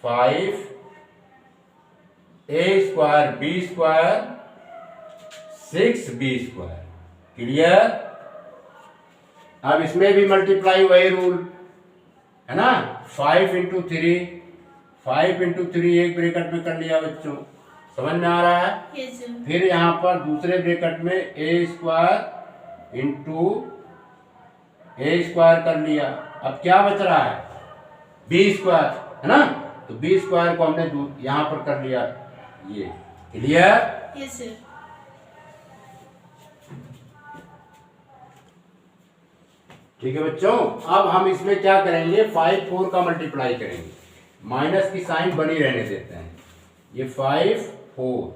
5a² b² 6b²। Clear. अब इसमें भी मल्टीप्लाई वही रूल है ना, 5 इंटू थ्री, 5 इंटू थ्री एक ब्रैकेट में कर लिया बच्चों, समझ में आ रहा है। Yes, sir. फिर यहाँ पर दूसरे ब्रैकेट में ए स्क्वायर इंटू ए स्क्वायर कर लिया। अब क्या बच रहा है, बी स्क्वायर, है ना, तो बी स्क्वायर को हमने यहाँ पर कर लिया, ये क्लियर। Yes, sir. ठीक है बच्चों, अब हम इसमें क्या करेंगे, 5 4 का मल्टीप्लाई करेंगे, माइनस की साइन बनी रहने देते हैं। ये 5 4,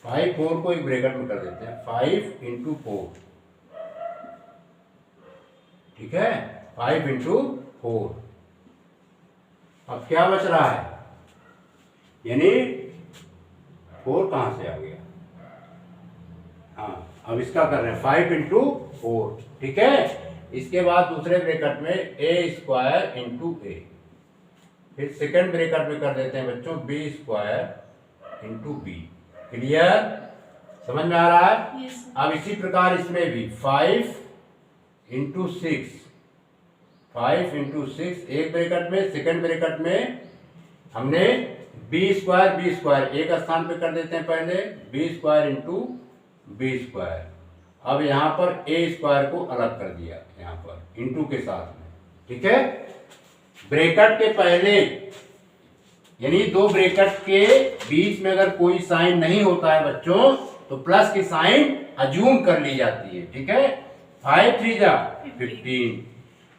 5 4 को एक ब्रैकेट में कर देते हैं, 5 इंटू 4, ठीक है, 5 इंटू 4। अब क्या बच रहा है, यानी 4 कहां से आ गया, हाँ, अब इसका कर रहे हैं 5 इंटू 4, ठीक है। इसके बाद दूसरे ब्रैकेट में ए स्क्वायर इंटू ए, फिर सेकंड ब्रैकेट में कर देते हैं बच्चों b square into b, clear, समझ में आ रहा है। Yes, sir. अब इसी प्रकार इसमें भी 5 इंटू 6, 5 इंटू 6 एक ब्रैकेट में, सेकंड ब्रैकेट में हमने बी स्क्वायर एक स्थान पे कर देते हैं पहले, b square into b square. अब यहाँ पर ए स्क्वायर को अलग कर दिया, यहाँ पर इंटू के साथ में, ठीक है। ब्रैकेट के पहले यानी दो ब्रैकेट के बीच में अगर कोई साइन नहीं होता है बच्चों, तो प्लस की साइन अज्यूम कर ली जाती है, ठीक है। 5 3 जा 15।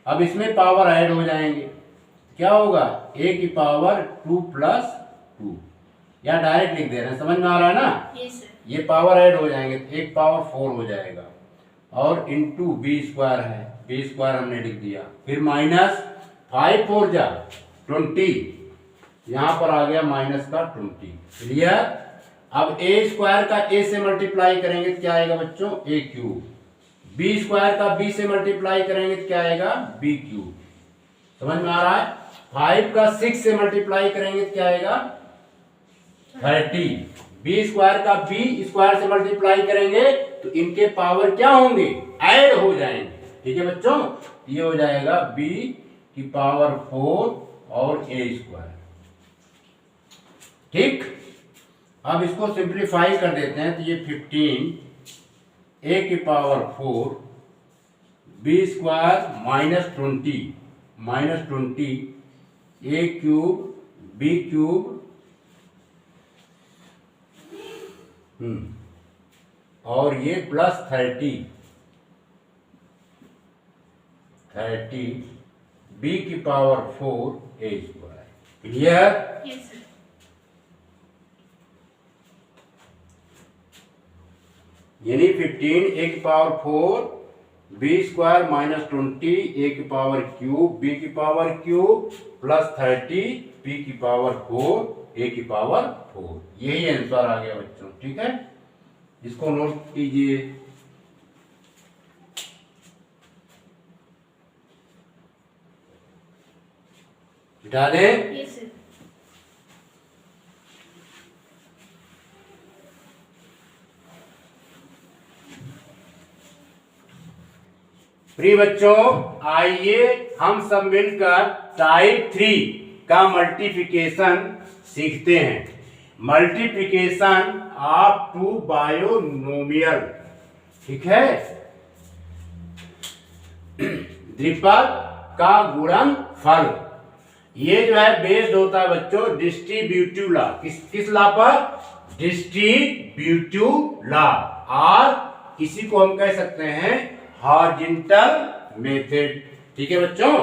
अब इसमें पावर ऐड हो जाएंगे, क्या होगा, a की पावर 2 प्लस 2, या डायरेक्ट लिख दे रहे हैं, समझ में आ रहा है ना। Yes, sir. ये पावर ऐड हो जाएंगे, एक पावर 4 हो जाएगा, और इंटू बी स्क्वायर है, बी स्क्वायर हमने लिख दिया, फिर माइनस 5 4 जा 20, यहाँ पर आ गया माइनस का 20, क्लियर। अब ए स्क्वायर का ए से मल्टीप्लाई करेंगे तो क्या आएगा बच्चों, ए क्यूब, बी स्क्वायर का बी से मल्टीप्लाई करेंगे तो क्या आएगा, बी क्यूब, समझ में आ रहा है। 5 का 6 से मल्टीप्लाई करेंगे तो क्या आएगा, 30, बी स्क्वायर का बी स्क्वायर से मल्टीप्लाई करेंगे तो इनके पावर क्या होंगे, ऐड हो जाएंगे, ठीक है बच्चों। ये हो जाएगा बी की पावर 4 और ए स्क्वायर, ठीक। अब इसको सिंप्लीफाई कर देते हैं तो ये 15 ए की पावर 4 बी स्क्वायर माइनस 20 ए क्यूब बी क्यूब और ये प्लस 30 बी की पावर 4 ए स्क्वायर, क्लियर। Yes, sir. यानी 15 ए की पावर 4 बी स्क्वायर माइनस 20 ए की पावर क्यूब बी की पावर क्यूब प्लस 30 बी की पावर 4 ए की पावर 4, यही आंसर आ गया बच्चों, ठीक है। इसको नोट कीजिए। मिटा दें। Yes, sir. प्रिय बच्चों, आइए हम सब मिलकर टाइप 3 का मल्टीप्लिकेशन सीखते हैं। मल्टीप्लिकेशन ऑफ 2 बायोनोमियल, ठीक है, द्विपद का गुणनफल। ये जो है बेस्ड होता है बच्चों डिस्ट्रीब्यूटिव लॉ, किस लॉ पर, डिस्ट्रीब्यूटिव लॉ, और इसी को हम कह सकते हैं हॉरिजॉन्टल मेथड, ठीक है बच्चों।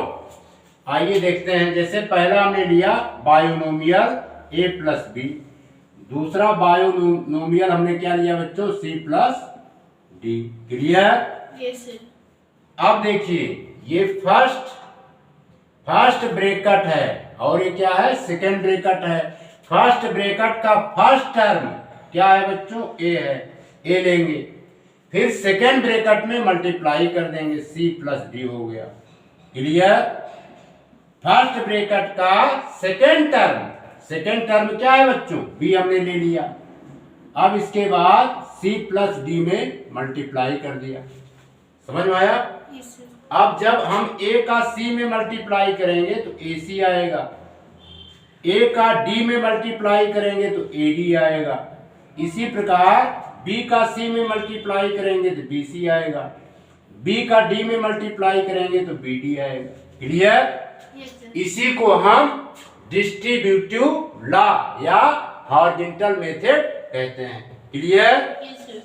आइए देखते हैं, जैसे पहला हमने लिया बायोनोमियल a प्लस बी, दूसरा बायोनोमियल हमने क्या लिया बच्चों, c plus D, clear. Yes, sir. अब देखिए ये फर्स्ट ब्रैकेट है और ये क्या है, सेकंड ब्रैकेट है। फर्स्ट ब्रैकेट का फर्स्ट टर्म क्या है बच्चों, a है, a लेंगे, फिर सेकेंड ब्रैकेट में मल्टीप्लाई कर देंगे, c प्लस डी हो गया, क्लियर। फर्स्ट ब्रैकेट का सेकेंड टर्म क्या है बच्चों, b हमने ले लिया। अब इसके बाद c प्लस डी में मल्टीप्लाई कर दिया, समझ में आया। Yes, sir. अब जब हम a का c में मल्टीप्लाई करेंगे तो ac आएगा, a का d में मल्टीप्लाई करेंगे तो ad आएगा, इसी प्रकार b का c में मल्टीप्लाई करेंगे तो bc आएगा, b का d में मल्टीप्लाई करेंगे तो bd आएगा। क्लियर? Yes, sir. इसी को हम डिस्ट्रीब्यूटिव लॉ या हॉरिजॉन्टल मेथड कहते हैं। क्लियर? Yes, sir.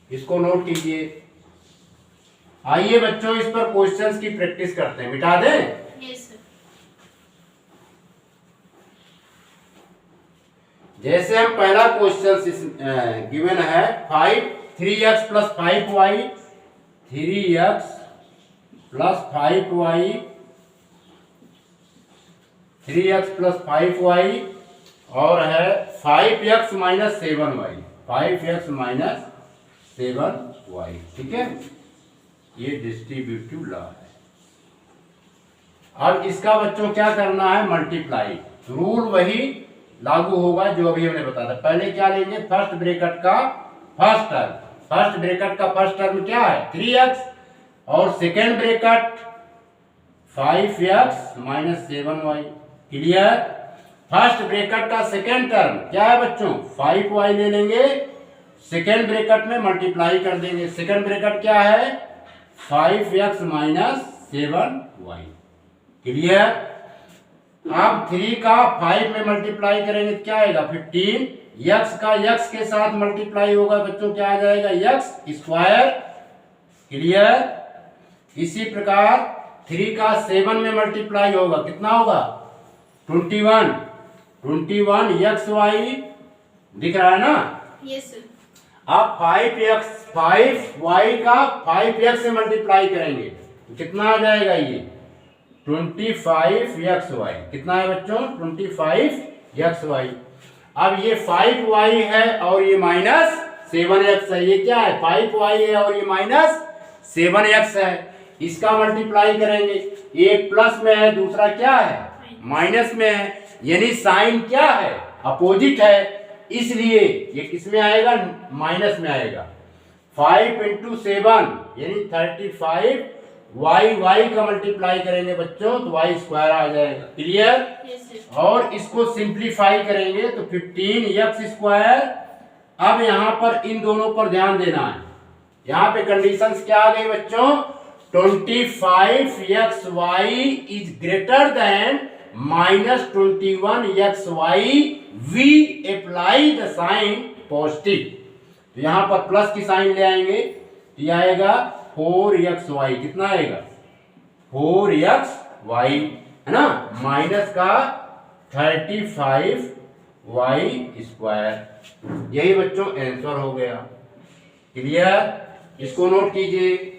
इसको नोट कीजिए। आइए बच्चों इस पर क्वेश्चंस की प्रैक्टिस करते हैं। मिटा दें? Yes, sir. जैसे हम पहला क्वेश्चन गिवन है 3x plus 5y 3x plus 5y 3x plus 5y और है 5x minus 7y 5x minus 7y। ठीक है, ये डिस्ट्रीब्यूटिव लॉ है। अब इसका बच्चों क्या करना है? मल्टीप्लाई। रूल वही लागू होगा जो अभी हमने बताया था। पहले क्या लेंगे? फर्स्ट ब्रैकेट का फर्स्ट टर्म। फर्स्ट ब्रैकेट का फर्स्ट टर्म क्या है? 3x और second bracket 5x minus 7y। Clear? First bracket का सेकेंड टर्म क्या है बच्चों? 5y ले लेंगे, सेकेंड ब्रैकेट में मल्टीप्लाई कर देंगे। सेकेंड ब्रैकेट क्या है? 5x minus 7y। क्लियर? अब 3 का 5 में मल्टीप्लाई करेंगे तो क्या आएगा? 15। x का x के साथ मल्टीप्लाई होगा बच्चों, क्या आ जाएगा? x square. क्लियर? इसी प्रकार 3 का 7 में मल्टीप्लाई होगा, कितना होगा? 21 xy दिख रहा है ना? Yes, sir. अब 5y का 5x से मल्टीप्लाई करेंगे तो कितना आ जाएगा? ये 25xy। कितना है बच्चों? 25xy। अब ये 5y है और ये माइनस 7x है। ये क्या है? 5y है और ये माइनस 7x है। इसका मल्टीप्लाई करेंगे, एक प्लस में है दूसरा क्या है? माइनस में है, यानी साइन क्या है? अपोजिट है, इसलिए ये किस में आएगा? माइनस में आएगा। 5 इंटू 7 यानी 35 y का मल्टीप्लाई करेंगे बच्चों तो y स्क्वायर आ जाएगा। क्लियर? Yes, sir. और इसको सिंप्लीफाई करेंगे तो 15x स्क्वायर। अब यहाँ पर इन दोनों पर ध्यान देना है। यहाँ पे कंडीशंस क्या आ गई बच्चों? 25xy is greater than minus 21xy, we apply the sign positive. तो यहाँ पर प्लस की साइन ले आएंगे तो ये आएगा 4xy। कितना आएगा? 4xy है ना, माइनस का 35y स्क्वायर। यही बच्चों आंसर हो गया। क्लियर? इसको नोट कीजिए।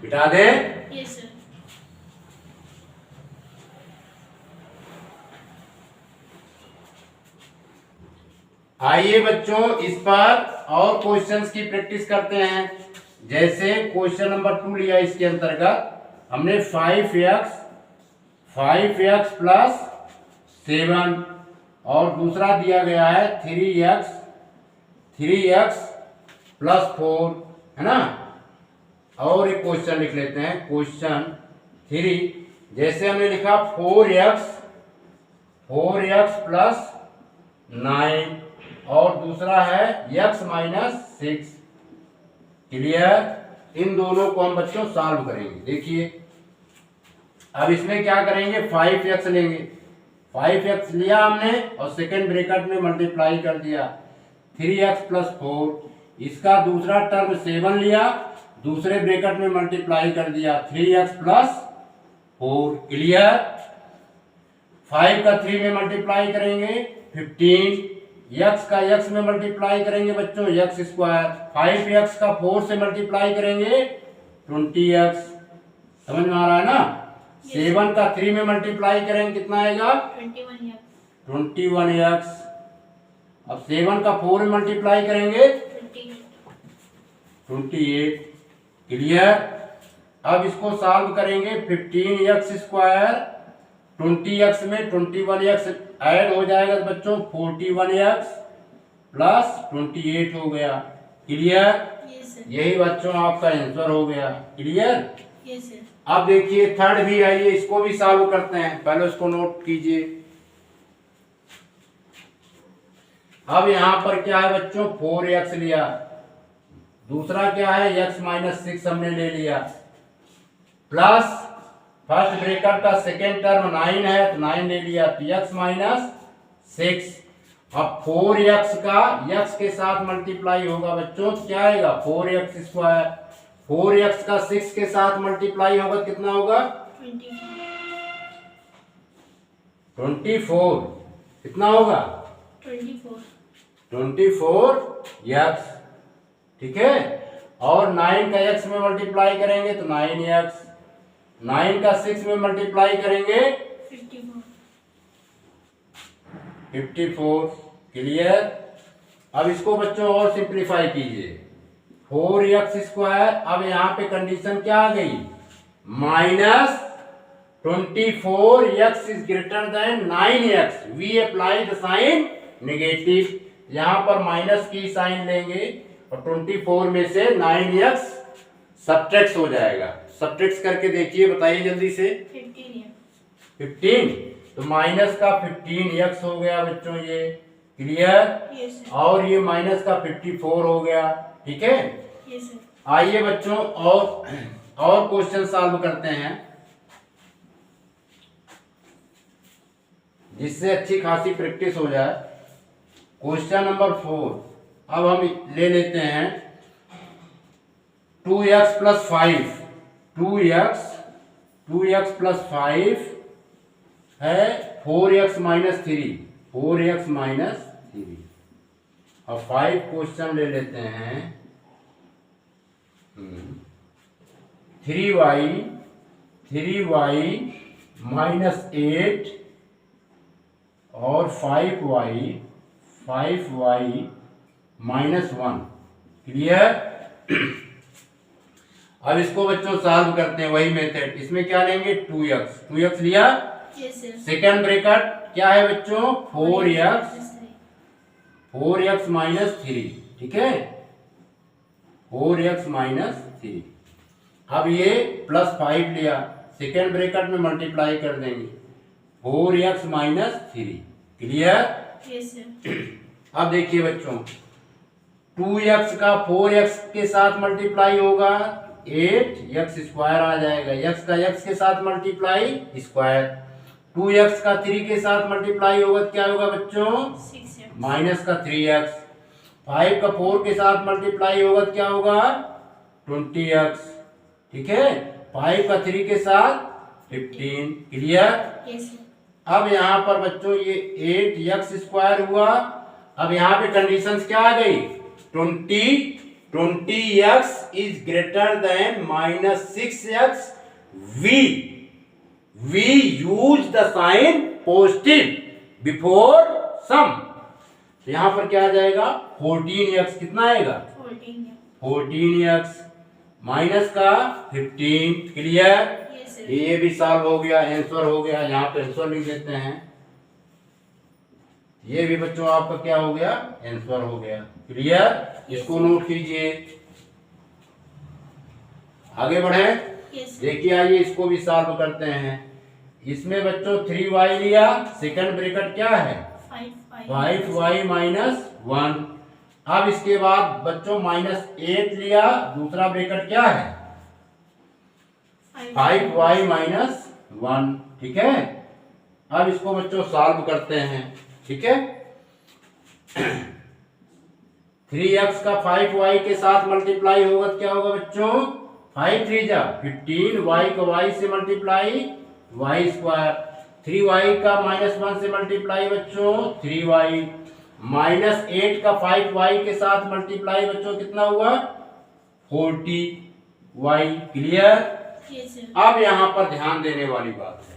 बिठा दे। Yes, sir. आइए बच्चों इस पर और क्वेश्चंस की प्रैक्टिस करते हैं। जैसे क्वेश्चन नंबर 2 लिया, इसके अंतर्गत हमने 5x प्लस 7 और दूसरा दिया गया है 3x प्लस 4 है ना। और एक क्वेश्चन लिख लेते हैं, क्वेश्चन 3। जैसे हमने लिखा 4x प्लस 9 और दूसरा है x माइनस 6। क्लियर? इन दोनों को हम बच्चों सॉल्व करेंगे। देखिए अब इसमें क्या करेंगे? 5x लेंगे। 5x लिया हमने और सेकेंड ब्रैकेट में मल्टीप्लाई कर दिया 3x प्लस 4। इसका दूसरा टर्म 7 लिया, दूसरे ब्रैकेट में मल्टीप्लाई कर दिया 3x प्लस 4। क्लियर? 5 का 3 में मल्टीप्लाई करेंगे 15, x का x में मल्टीप्लाई करेंगे बच्चों x स्क्वायर, 5x का 4 से मल्टीप्लाई करेंगे 20x। समझ में आ रहा है ना? 7 का 3 में मल्टीप्लाई करेंगे कितना आएगा? 21x। अब 7 का 4 में मल्टीप्लाई करेंगे 28। क्लियर? अब इसको सॉल्व करेंगे 15x स्क्वायर 20x में 21x ऐड हो जाएगा तो बच्चों 41x प्लस 28 हो गया। क्लियर? Yes sir. यही बच्चों आपका आंसर हो गया। क्लियर? Yes sir. अब देखिए थर्ड भी आइए, इसको भी सॉल्व करते हैं। पहले उसको नोट कीजिए। अब यहाँ पर क्या है बच्चों, 4x लिया, दूसरा क्या है x माइनस 6 हमने ले लिया, प्लस फर्स्ट ब्रैकेट का सेकेंड टर्म 9 है तो 9 ले लिया, तो x माइनस 6। अब 4x का x के साथ मल्टीप्लाई होगा बच्चों, क्या आएगा 4x स्क्वायर। 4x का 6 के साथ मल्टीप्लाई होगा कितना होगा 24। कितना होगा 24x। ठीक है, और 9 का x में मल्टीप्लाई करेंगे तो 9x, 9 का 6 में मल्टीप्लाई करेंगे 54। क्लियर? अब इसको बच्चों और सिंप्लीफाई कीजिए, 4x स्क्वायर। अब यहाँ पे कंडीशन क्या आ गई, minus 24x is greater than 9x, we apply the sign negative. यहाँ पर माइनस की साइन लेंगे और 24 में से 9x सब्ट्रैक्ट हो जाएगा। सब्ट्रैक्ट करके देखिए, बताइए जल्दी से। 15, तो माइनस का 15x हो गया बच्चों ये। क्लियर? Yes sir. और ये माइनस का 54 हो गया। ठीक है, यस सर। आइए बच्चों और क्वेश्चन सॉल्व करते हैं, जिससे अच्छी खासी प्रैक्टिस हो जाए। क्वेश्चन नंबर 4, अब हम ले लेते हैं 2x प्लस 5, 2x प्लस 5 है 4x माइनस 3, 4x माइनस 3। अब 5 क्वेश्चन ले लेते हैं। 3y माइनस 8 और 5y माइनस 1। क्लियर? अब इसको बच्चों सॉल्व करते हैं वही मेथड। इसमें क्या लेंगे 2x लिया, यस सर। सेकेंड ब्रैकेट क्या है बच्चों 4x माइनस 3। ठीक है, 4x माइनस 3। अब ये प्लस 5 लिया, सेकेंड ब्रैकेट में मल्टीप्लाई कर देंगे 4x minus 3। Clear? Yes sir. अब देखिए बच्चों, 2x का 4x के साथ मल्टीप्लाई होगा 8x स्क्वायर आ जाएगा, x का x के साथ मल्टीप्लाई स्क्वायर, 2x का 3 के साथ मल्टीप्लाई होगा तो क्या होगा बच्चों 6x माइनस का 3x, 5 का 4 के साथ मल्टीप्लाई होगा तो क्या होगा 20x। ठीक है, 5 का 3 के साथ 15। क्लियर? Yes sir. अब यहाँ पर बच्चों ये 8x स्क्वायर हुआ। अब यहाँ पे कंडीशंस क्या आ गई, 20x is greater than minus 6x, we use the sign positive before sum. तो यहाँ पर क्या आ जाएगा 14x। कितना आएगा 14x माइनस का 15। क्लियर? Yes sir. ये भी सॉल्व हो गया, आंसर हो गया। यहाँ पे आंसर लिख देते हैं। ये भी बच्चों आपका क्या हो गया, आंसर हो गया। क्लियर? इसको नोट कीजिए, आगे बढ़े। Yes sir. देखिए आइए इसको भी सॉल्व करते हैं। इसमें बच्चों 3y लिया, सेकंड ब्रैकेट क्या है 5y माइनस 1। अब इसके बाद बच्चों माइनस 8 लिया, दूसरा ब्रैकेट क्या है 5y माइनस 1। ठीक है, अब इसको बच्चों सॉल्व करते हैं। ठीक है, 3x का 5y के साथ मल्टीप्लाई होगा तो क्या होगा बच्चों 5 3 जा 15, y का y से मल्टीप्लाई y स्क्वायर, 3y का माइनस 1 से मल्टीप्लाई बच्चों 3y, माइनस 8 का 5y के साथ मल्टीप्लाई बच्चों कितना हुआ 40y। क्लियर? Yes sir. अब यहाँ पर ध्यान देने वाली बात है,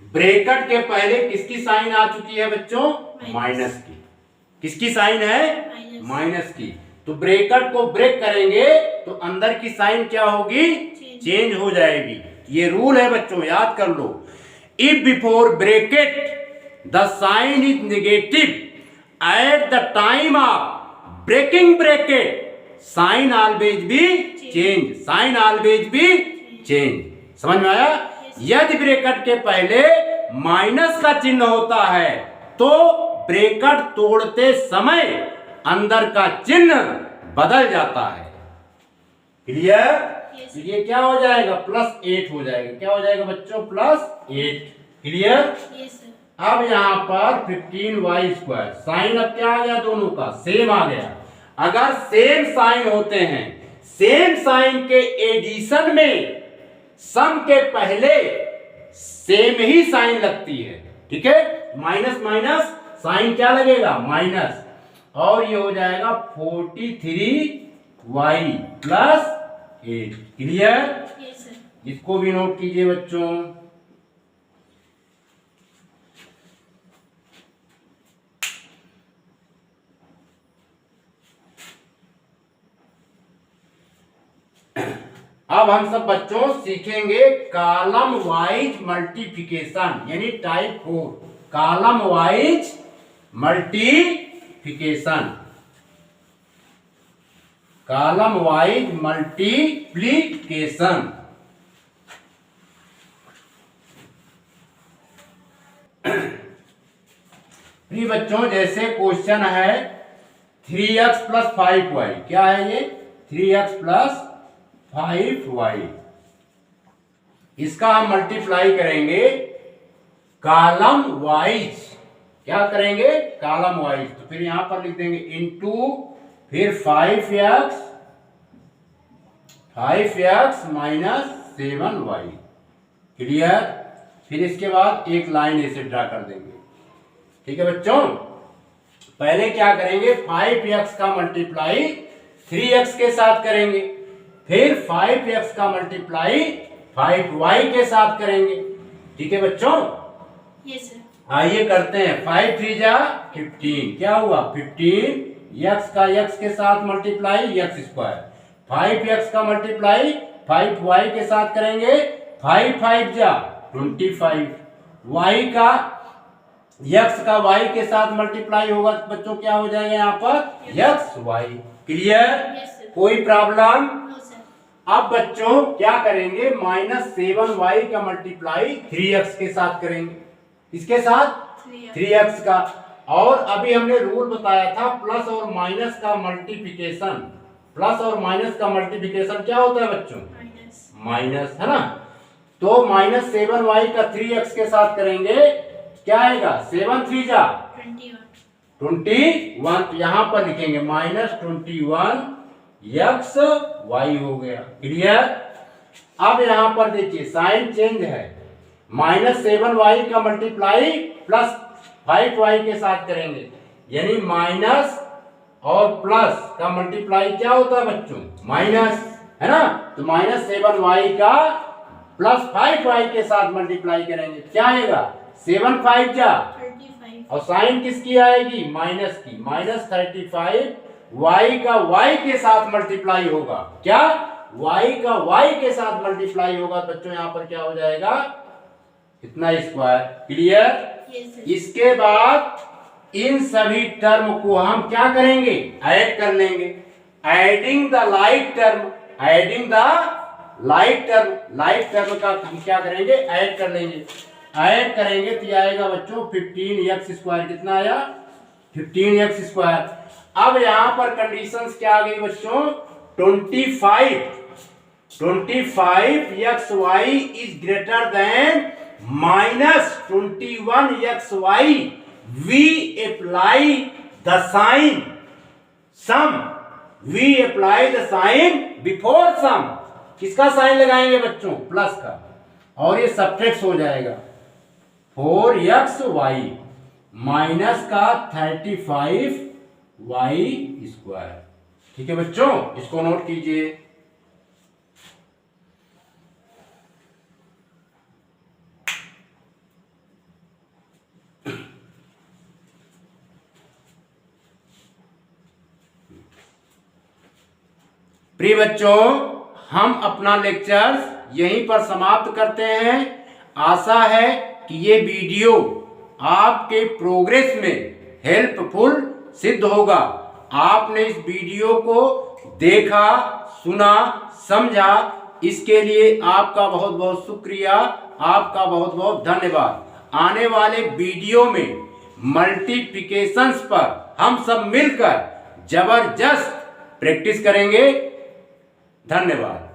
ब्रैकेट के पहले किसकी साइन आ चुकी है बच्चों माइनस की। किसकी साइन है माइनस की। तो ब्रैकेट को ब्रेक करेंगे तो अंदर की साइन क्या होगी चेंज हो जाएगी। ये रूल है बच्चों, याद कर लो। if before bracket the sign is negative at the time of breaking bracket sign always be change, sign always be change। समझ में आया? यदि ब्रैकेट के पहले माइनस का चिन्ह होता है तो ब्रैकेट तोड़ते समय अंदर का चिन्ह बदल जाता है। क्लियर? ये क्या हो जाएगा? +8 हो जाएगा। क्या हो जाएगा बच्चों? +8। क्लियर? अब यहाँ पर 15y², साइन अब क्या आ गया? दोनों का सेम आ गया। अगर सेम साइन होते हैं, सेम साइन के एडिशन में सम के पहले सेम ही साइन लगती है। ठीक है? माइनस माइनस साइन क्या लगेगा? माइनस। और ये हो जाएगा 43y + 8। क्लियर? इसको भी नोट कीजिए बच्चों। अब हम सब बच्चों सीखेंगे कॉलम वाइज मल्टीप्लिकेशन यानी type 4, column wise multiplication, column wise multiplication. प्रिय बच्चों, जैसे क्वेश्चन है 3x + 5y, क्या है ये? 3x + 5y, इसका हम मल्टीप्लाई करेंगे कॉलम वाइज। क्या करेंगे? Column wise. तो फिर यहां पर लिख देंगे इनटू, फिर 5x - 7y। क्लियर? फिर इसके बाद एक लाइन ऐसे ड्रा कर देंगे। ठीक है बच्चों? पहले क्या करेंगे? 5x का मल्टीप्लाई 3x के साथ करेंगे, फिर 5x का मल्टीप्लाई 5y के साथ करेंगे। ठीक है बच्चों? Yes sir. आइए करते हैं। 5 3 जा 15, क्या हुआ? 15 x का x के साथ मल्टीप्लाई x², 5x का मल्टीप्लाई 5y के साथ करेंगे, 5 5 जा 25, y का x का y के साथ मल्टीप्लाई होगा तो बच्चों क्या हो जाएगा यहाँ पर? xy। क्लियर? कोई प्रॉब्लम? अब बच्चों क्या करेंगे? -7y का मल्टीप्लाई 3x के साथ करेंगे। इसके साथ 3x का। और अभी हमने रूल बताया था प्लस और माइनस का मल्टीप्लिकेशन, प्लस और माइनस का मल्टीप्लिकेशन क्या होता है बच्चों? माइनस, है ना? तो -7y का 3x के साथ करेंगे, क्या आएगा? 7 3 जा 21, तो यहां पर लिखेंगे -21 xy हो गया। क्लियर? अब यहां पर देखिए साइन चेंज है, -7y का मल्टीप्लाई +5y के साथ करेंगे, यानी माइनस और प्लस का मल्टीप्लाई क्या होता है बच्चों? माइनस, है ना? तो -7y का +5y के साथ मल्टीप्लाई करेंगे, क्या आएगा? 7 5 जा 35, और साइन किसकी आएगी? माइनस की। -35 y का y के साथ मल्टीप्लाई होगा, क्या? y का y के साथ मल्टीप्लाई होगा बच्चों, यहां पर क्या हो जाएगा? इतना स्क्वायर। क्लियर? इसके बाद इन सभी टर्म को हम क्या करेंगे? ऐड कर लेंगे। Adding the like term, adding the like term, like term का हम क्या करेंगे? ऐड कर लेंगे। ऐड करेंगे तो आएगा बच्चों 15x²। कितना आया? 15x²। अब यहां पर कंडीशंस क्या आ गई बच्चों? 25xy is greater then -21xy, we apply the sign sum, we apply the sign before sum। किसका साइन लगाएंगे बच्चों? प्लस का, और ये सबट्रैक्ट हो जाएगा 4xy माइनस का 35y²। ठीक है बच्चों? इसको नोट कीजिए। प्रिय बच्चों, हम अपना लेक्चर यहीं पर समाप्त करते हैं। आशा है कि ये वीडियो आपके प्रोग्रेस में हेल्पफुल सिद्ध होगा। आपने इस वीडियो को देखा, सुना, समझा, इसके लिए आपका बहुत बहुत शुक्रिया, आपका बहुत बहुत धन्यवाद। आने वाले वीडियो में मल्टीप्लिकेशंस पर हम सब मिलकर जबरदस्त प्रैक्टिस करेंगे। धन्यवाद।